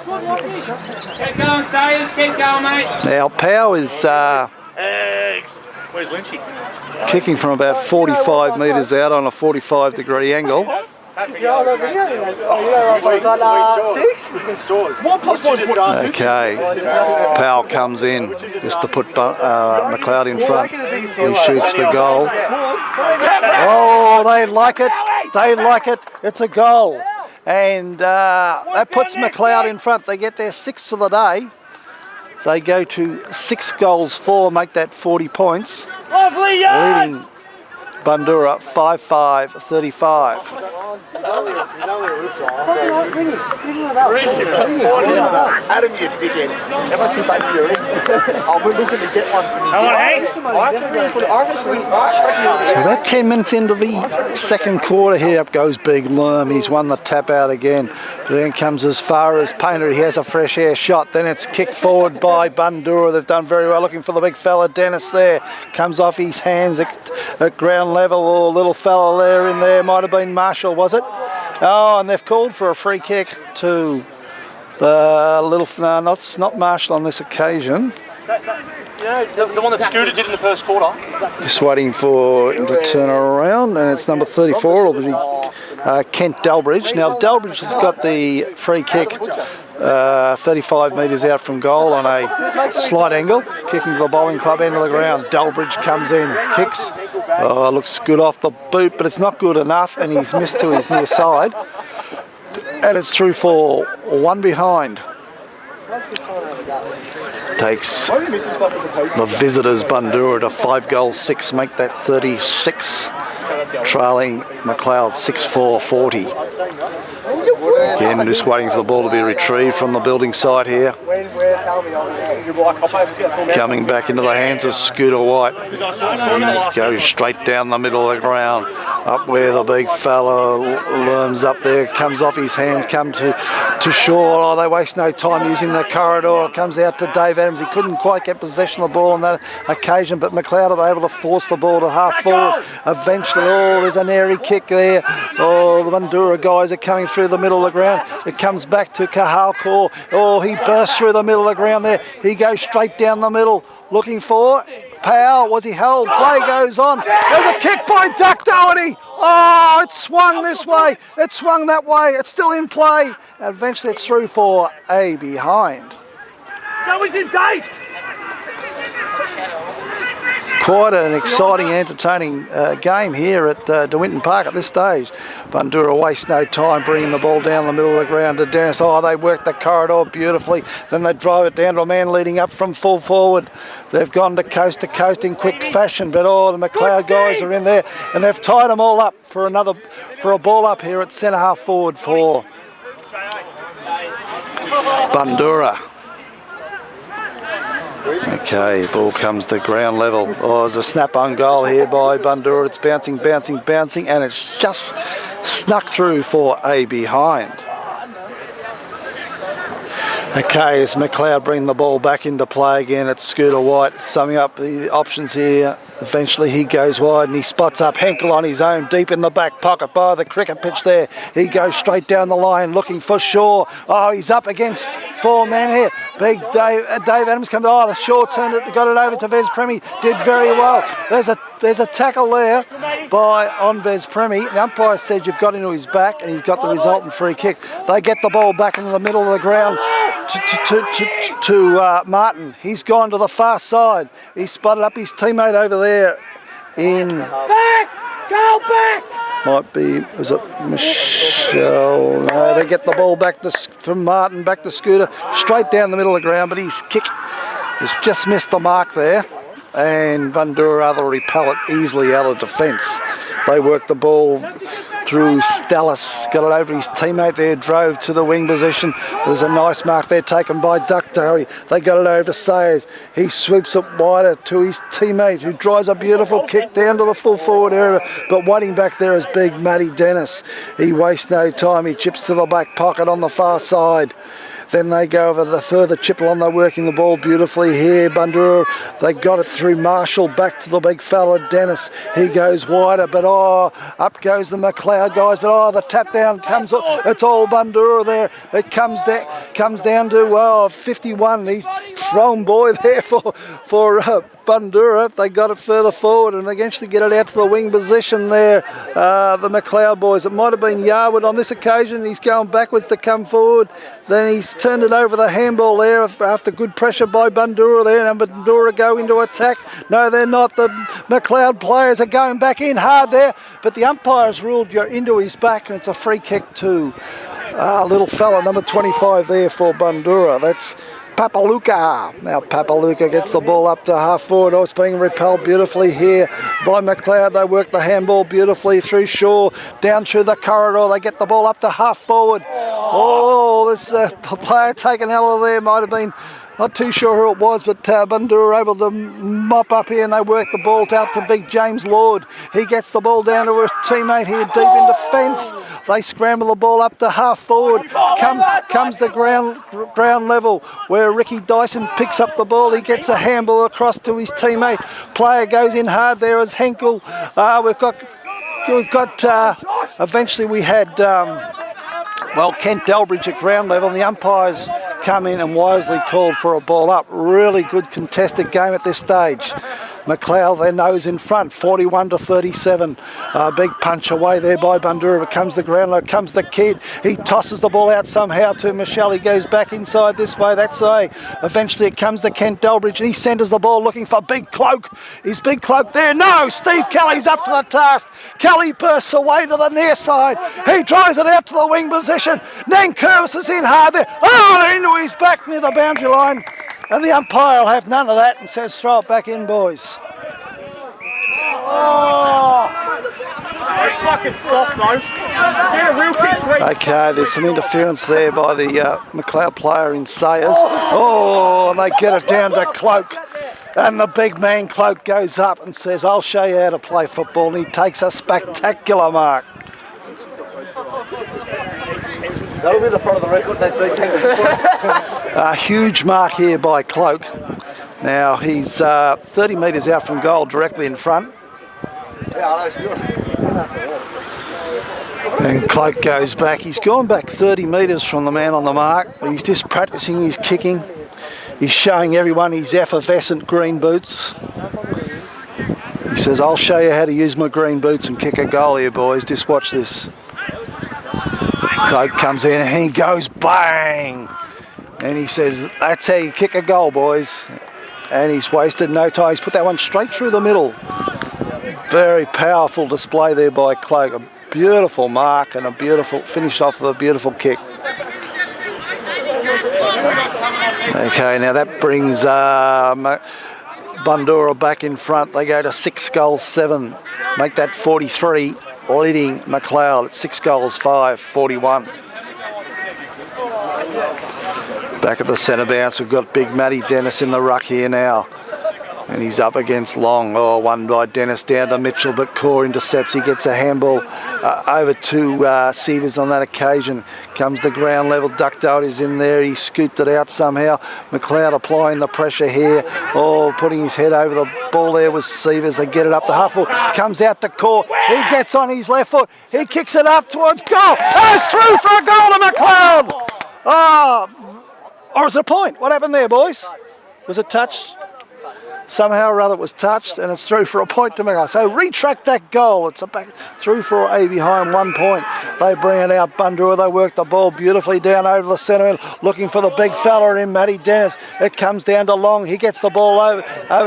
Keep going, Sayers. Keep going, mate. Now, Pow is Where's Lynchy? kicking from about 45 metres out on a 45-degree angle. Okay, Powell comes in just to put Macleod in front. He shoots the goal. Oh, they like it. They like it. It's a goal. And that puts Macleod in front. They get their 6th of the day. They go to 6 goals, 4, make that 40 points. Leading Bundoora 5-5-35. Adam, you dickhead. How much you pay for your we're looking to get one from you. About 10 minutes into the second quarter here, up goes Big Lerm. He's won the tap out again. But then comes as far as Painter. He has a fresh air shot. Then it's kicked forward by Bundoora. They've done very well looking for the big fella, Dennis there. Comes off his hands at ground level. Oh, little fella there in there. Might have been Marshall, was it? Oh, and they've called for a free kick to the little... No, it's not Marshall on this occasion. The one that Scooter did in the first quarter. Just waiting for him to turn around, and it's number 34. It'll be Kent Delbridge. Now, Delbridge has got the free kick 35 metres out from goal on a slight angle, kicking to the bowling club end of the ground. Delbridge comes in, kicks. Oh, looks good off the boot, but it's not good enough, and he's missed to his near side. And it's through for 1 behind. Takes the visitors Bundoora to 5 goals, 6, make that 36, trailing Macleod 6-4-40. Again, just waiting for the ball to be retrieved from the building site here. Coming back into the hands of Scooter White. Goes straight down the middle of the ground. Up where the big fella Lerm's up there, comes off his hands, come to shore. Oh, they waste no time using the corridor. Comes out to Dave Adams. He couldn't quite get possession of the ball on that occasion, but Macleod will be able to force the ball to half forward. Eventually, oh, there's an airy kick there. Oh, the Bundoora guys are coming through the middle of the ground. It comes back to Kahalkor. Oh, he bursts through the middle of the ground there. He goes straight down the middle, looking for Powell. Was he held? Play goes on. There's a kick by Duck Doherty. Oh, it swung this way. It swung that way. It's still in play. And eventually it's through for a behind. Go with him, Dave! Quite an exciting, entertaining game here at De Winton Park at this stage. Bundoora wastes no time bringing the ball down the middle of the ground to Dennis. Oh, they work the corridor beautifully. Then they drive it down to a man leading up from full forward. They've gone to coast in quick fashion, but oh, the Macleod guys are in there, and they've tied them all up for a ball up here at centre half forward for Bundoora. Okay, ball comes to ground level. Oh, there's a snap on goal here by Bundoora. It's bouncing, and it's just snuck through for a behind. Okay, as Macleod bring the ball back into play again, it's Scooter White summing up the options here. Eventually he goes wide and he spots up Henkel on his own, deep in the back pocket by the cricket pitch there. He goes straight down the line looking for Shaw. Oh, he's up against 4 men here. Big Dave Adams comes. Oh, Shaw turned it, got it over to Vez Premi. Did very well. There's a tackle there on Vez Premi. The umpire said you've got into his back, and he's got the resultant free kick. They get the ball back into the middle of the ground to Martin. He's gone to the far side. He spotted up his teammate over there in... Back! Go back! Might be, was it Michelle? No, they get the ball back from Martin, back to Scooter, straight down the middle of the ground, but his kick has just missed the mark there, and Bundoora will repel it easily out of defence. They work the ball through Stellis, got it over his teammate there, drove to the wing position. There's a nice mark there taken by Duck Doherty. They got it over to Sayers. He swoops it wider to his teammate, who drives a beautiful kick down to the full forward area, but waiting back there is big Matty Dennis. He wastes no time. He chips to the back pocket on the far side. Then they go over the further Chipolon. They're working the ball beautifully here. Bundoora, they got it through Marshall back to the big fella Dennis. He goes wider, but up goes the Macleod guys. But the tap down comes. It's all Bundoora there. It comes down to 51. He's thrown boy there for Bundoora. They got it further forward and they actually get it out to the wing position there. The Macleod boys. It might have been Yarwood on this occasion. He's going backwards to come forward. Then he's turned it over the handball there after good pressure by Bundoora there. And Bundoora go into attack. No, they're not. The Macleod players are going back in hard there. But the umpire's ruled you're into his back and it's a free kick to little fella, number 25 there for Bundoora. That's Papaluka. Now Papaluka gets the ball up to half forward. It's being repelled beautifully here by Macleod. They work the handball beautifully through Shaw, down through the corridor. They get the ball up to half forward. This player taken out of there might have been, not too sure who it was, but Bundoora able to mop up here and they work the ball out to big James Lord. He gets the ball down to a teammate here deep in defence. They scramble the ball up to half forward. Comes the ground level where Ricky Dyson picks up the ball. He gets a handball across to his teammate. Player goes in hard there as Henkel. Eventually we had Kent Delbridge at ground level, and the umpires come in and wisely called for a ball up. Really good contested game at this stage. Macleod, their nose in front, 41-37. Big punch away there by Bundoora. Comes the ground, comes the kid. He tosses the ball out somehow to Michelle. He goes back inside this way, that way. Eventually it comes to Kent Delbridge and he centres the ball looking for Big Cloak. Is Big Cloak there? No! Steve Kelly's up to the task. Kelly bursts away to the near side. He drives it out to the wing position. Nankervis is in hard there. Into his back near the boundary line. And the umpire will have none of that and says throw it back in, boys. It's fucking soft though. Yeah, real kick. Okay, there's some interference there by the Macleod player in Sayers. And they get it down to Cloak. And the big man Cloak goes up and says, I'll show you how to play football. And he takes a spectacular mark. That'll be the front of the record next week. A huge mark here by Cloak. Now he's 30 metres out from goal, directly in front. Yeah, I know, it's beautiful. And Cloak goes back. He's gone back 30 metres from the man on the mark. He's just practising his kicking. He's showing everyone his effervescent green boots. He says, I'll show you how to use my green boots and kick a goal here, boys. Just watch this. Cloak comes in and he goes bang. And he says, that's how you kick a goal, boys. And he's wasted no time. He's put that one straight through the middle. Very powerful display there by Cloak. A beautiful mark and a beautiful, finished off with a beautiful kick. Okay, now that brings Bundoora back in front. They go to 6-7. Make that 43, leading Macleod at 6-5, 41. Back at the centre bounce, we've got big Matty Dennis in the ruck here now. And he's up against Long. One by Dennis down to Mitchell, but Core intercepts. He gets a handball over to Sievers on that occasion. Comes the ground level. Duckdale is in there. He scooped it out somehow. Macleod applying the pressure here. Putting his head over the ball there was Sievers. They get it up to half foot. Comes out to Core. He gets on his left foot. He kicks it up towards goal. It's through for a goal to Macleod. Or is it a point? What happened there, boys? Was it touched? Somehow or other it was touched and it's through for a point to Macleod. So retract that goal. It's a back through for A behind 1 point. They bring it out. Bundoora, they work the ball beautifully down over the centre, looking for the big fella in Matty Dennis. It comes down to Long. He gets the ball over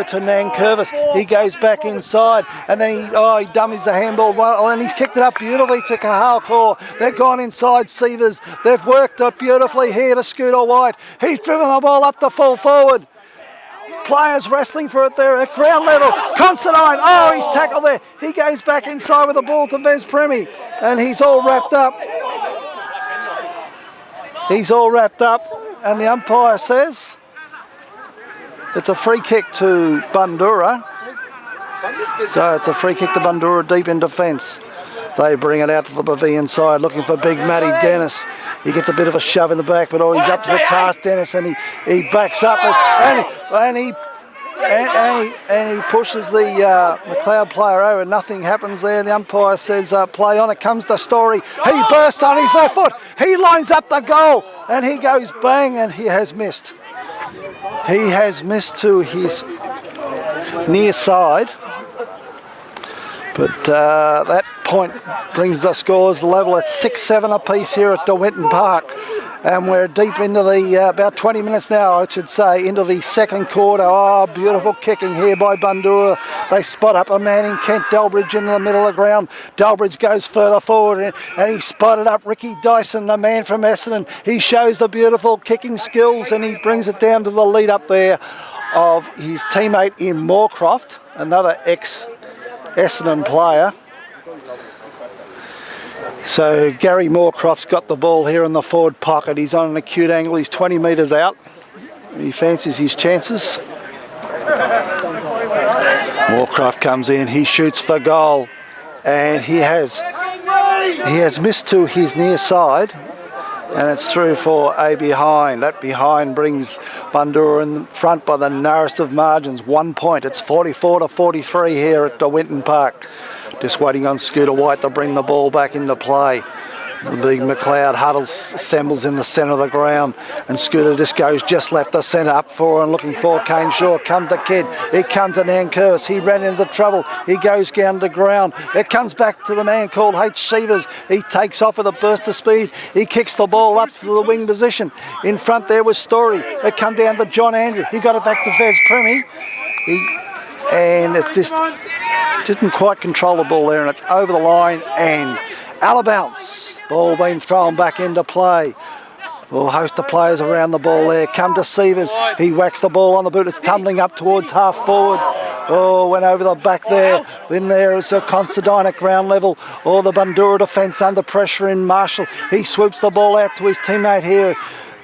to Nankervis. He goes back inside and then he dummies the handball well, and he's kicked it up beautifully to Cahal Core. They've gone inside Sievers. They've worked it beautifully here to Scooter White. He's driven the ball up to full forward. Players wrestling for it there at ground level. Considine, he's tackled there. He goes back inside with the ball to Vez Premi, and he's all wrapped up. And the umpire says it's a free kick to Bundoora. So it's a free kick to Bundoora deep in defence. They bring it out to the pavilion side looking for big Matty Dennis. He gets a bit of a shove in the back, but he's up to the task, Dennis, and he backs up and he pushes the Macleod player over. Nothing happens there. The umpire says play on. It comes to Story. He bursts on his left foot. He lines up the goal and he goes bang, and he has missed. He has missed to his near side. But that point brings the scores level at 6-7 apiece here at Winton Park. And we're deep into the, about 20 minutes now, I should say, into the second quarter. Oh, beautiful kicking here by Bundoora. They spot up a man in Kent Delbridge in the middle of the ground. Delbridge goes further forward and he spotted up Ricky Dyson, the man from Essendon. He shows the beautiful kicking skills and he brings it down to the lead up there of his teammate in Moorcroft, another ex-Essendon player. So Gary Moorcroft's got the ball here in the forward pocket. He's on an acute angle. He's 20 metres out. He fancies his chances. Moorcroft comes in. He shoots for goal, and he has missed to his near side, and it's through for a behind. That behind brings Bundoora in front by the narrowest of margins. 1 point. It's 44-43 here at Winton Park. Just waiting on Scooter White to bring the ball back into play. The big Macleod huddle assembles in the centre of the ground, and Scooter just goes just left the centre up for and looking for Kane Shaw. Comes the kid. It comes to Nankervis. He ran into trouble. He goes down to ground. It comes back to the man called H. Sievers. He takes off with a burst of speed. He kicks the ball up to the wing position. In front there was Story. It come down to John Andrew. He got it back to Fez Premi. And it's just didn't quite control the ball there, and it's over the line and out of bounce. Ball being thrown back into play. Well, a host of players around the ball there. Come to Sievers. He whacks the ball on the boot. It's tumbling up towards half forward. Oh, went over the back there. In there is a Considine at ground level. Oh, the Bundoora defence under pressure in Marshall. He swoops the ball out to his teammate here,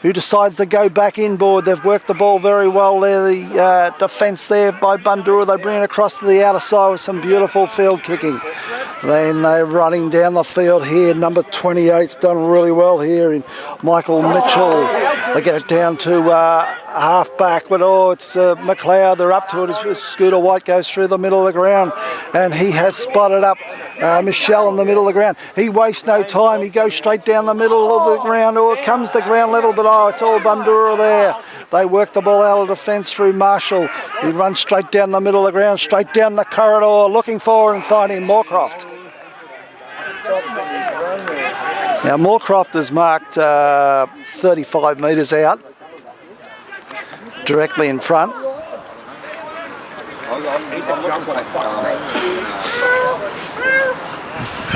who decides to go back inboard. They've worked the ball very well there. The defence there by Bundoora. They bring it across to the outer side with some beautiful field kicking. Then they're running down the field here. Number 28's done really well here in Michael Mitchell. They get it down to half back, but it's Macleod. They're up to it as Scooter White goes through the middle of the ground, and he has spotted up Michelle in the middle of the ground. He wastes no time. He goes straight down the middle of the ground. It comes to ground level, but it's all Bundoora there. They work the ball out of defence through Marshall. He runs straight down the middle of the ground, straight down the corridor, looking for and finding Moorcroft. Now Moorcroft is marked 35 metres out, directly in front.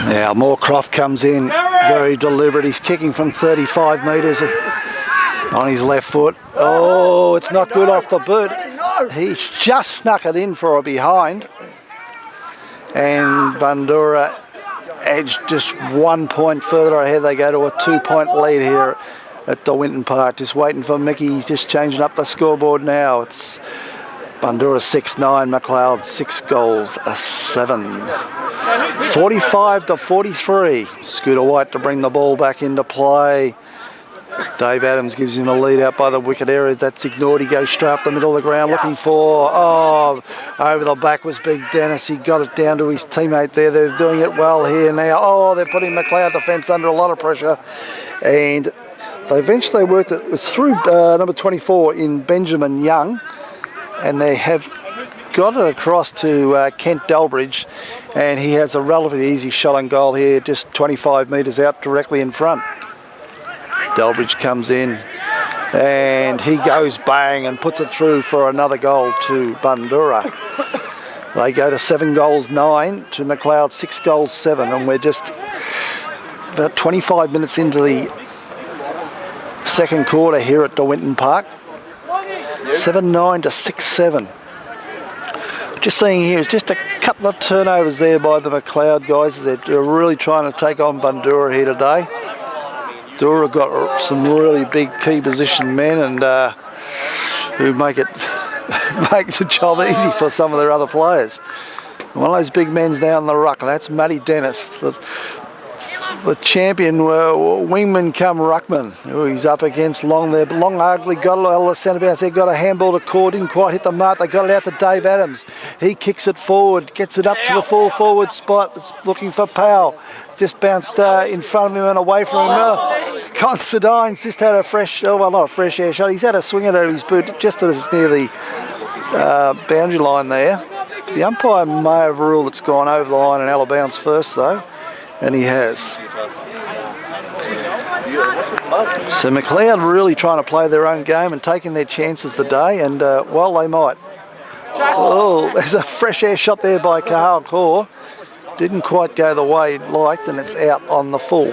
Now Moorcroft comes in very deliberate. He's kicking from 35 metres on his left foot. Oh, it's not good off the boot. He's just snuck it in for a behind. And Bundoora edged just 1 point further ahead. They go to a 2-point lead here at Winton Park. Just waiting for Mickey. He's just changing up the scoreboard now. It's Bundoora 6-9, Macleod 6 goals, 7. 45-43. Scooter White to bring the ball back into play. Dave Adams gives him a lead out by the wicket area. That's ignored. He goes straight up the middle of the ground looking for, over the back was Big Dennis. He got it down to his teammate there. They're doing it well here now. They're putting Macleod defence under a lot of pressure. And they eventually worked it. It was through number 24 in Benjamin Young. And they have got it across to Kent Delbridge. And he has a relatively easy shot on goal here, just 25 metres out directly in front. Delbridge comes in and he goes bang and puts it through for another goal to Bundoora. They go to 7 goals 9 to Macleod 6 goals 7, and we're just about 25 minutes into the second quarter here at Winton Park. 7-9 to 6-7. Just seeing here is just a couple of turnovers there by the Macleod guys. They're really trying to take on Bundoora here today. Bundoora got some really big key position men and who make the job easy for some of their other players. One of those big men's down the ruck, and that's Matty Dennis, the the champion wingman come ruckman, who he's up against long there. Long ugly got a lot of centre bounce there, got a handball to Cord, didn't quite hit the mark. They got it out to Dave Adams. He kicks it forward, gets it up to the full forward spot. It's looking for Powell. Just bounced in front of him and away from him. Considine's just had a fresh, oh well, not a fresh air shot. He's had a swing at it with his boot just as it's near the boundary line there. The umpire may have ruled it's gone over the line and out of bounds first though, and he has. So Macleod really trying to play their own game and taking their chances today, and well they might. Oh, there's a fresh air shot there by Kahal Kaur. Didn't quite go the way he'd liked, and it's out on the full.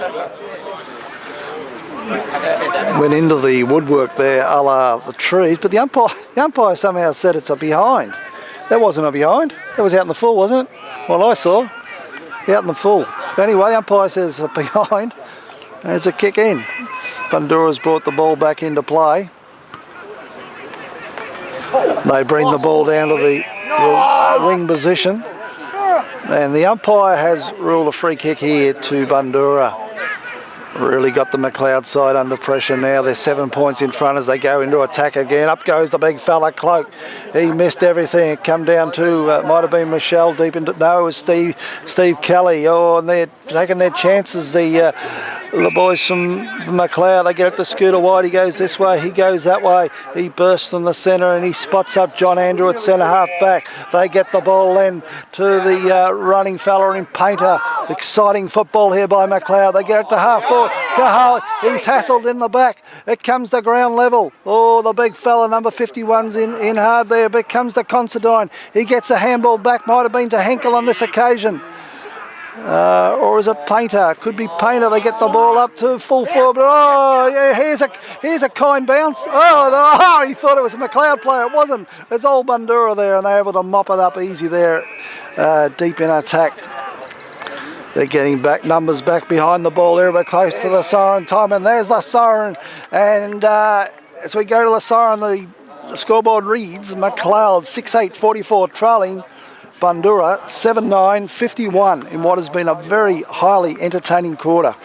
Went into the woodwork there, a la the trees, but the umpire somehow said it's a behind. That wasn't a behind. That was out in the full, wasn't it? Well, I saw out in the full. But anyway, the umpire says it's a behind, and it's a kick in. Bundoora's brought the ball back into play. They bring the ball down to the wing position. And the umpire has ruled a free kick here to Bundoora. Really got the Macleod side under pressure now. They're 7 points in front as they go into attack again. Up goes the big fella, Cloak. He missed everything. It come down to, might have been Michelle deep into, no, it was Steve Kelly. Oh, and they're taking their chances. The boys from Macleod, they get it to Scooter White. He goes this way, he goes that way. He bursts from the centre and he spots up John Andrew at centre half back. They get the ball then to the running fella in Painter. Exciting football here by Macleod. They get it to half forward. Kahal, he's hassled in the back. It comes to ground level. Oh, the big fella, number 51's in hard there, but it comes to Considine. He gets a handball back, might have been to Henkel on this occasion. Or is it Painter? Could be Painter. They get the ball up to full forward. Oh, yeah, here's a kind bounce. Oh, he thought it was a Macleod player. It wasn't. It's old Bundoora there, and they're able to mop it up easy there, deep in attack. They're getting back, numbers back behind the ball there, but close to the siren time, and there's the siren. And as we go to the siren, the scoreboard reads Macleod 6-8-44 trailing Bundoora 7-9-51 in what has been a very highly entertaining quarter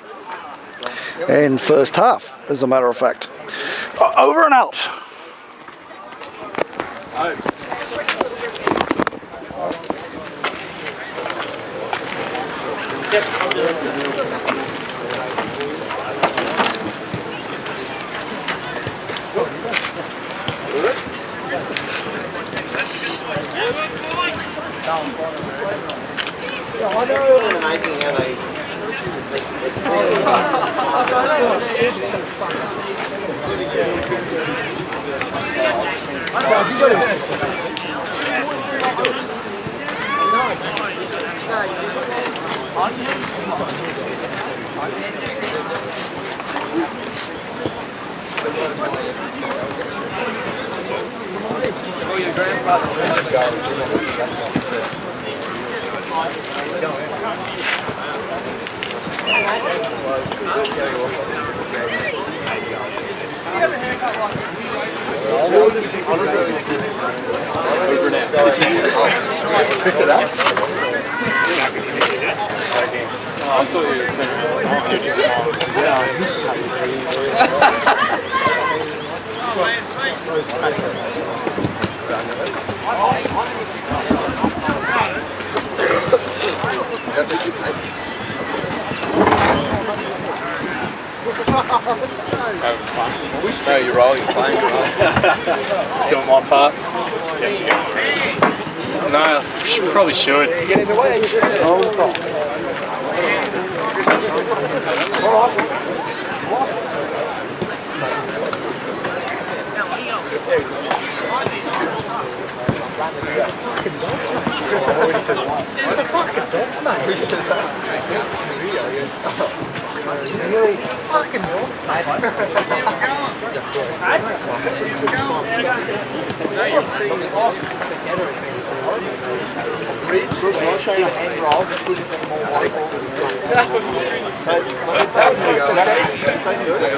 and first half, as a matter of fact. Over and out. Amazing how they Piss it up. I thought you were turning That's a good night. Having fun. No, you're rolling, you're playing. Just doing my part. No, probably should. Get in the way. It's a fucking box, mate. Who says that? Really? It's a fucking box, mate. I'll show you a hand roll. Just give it more white.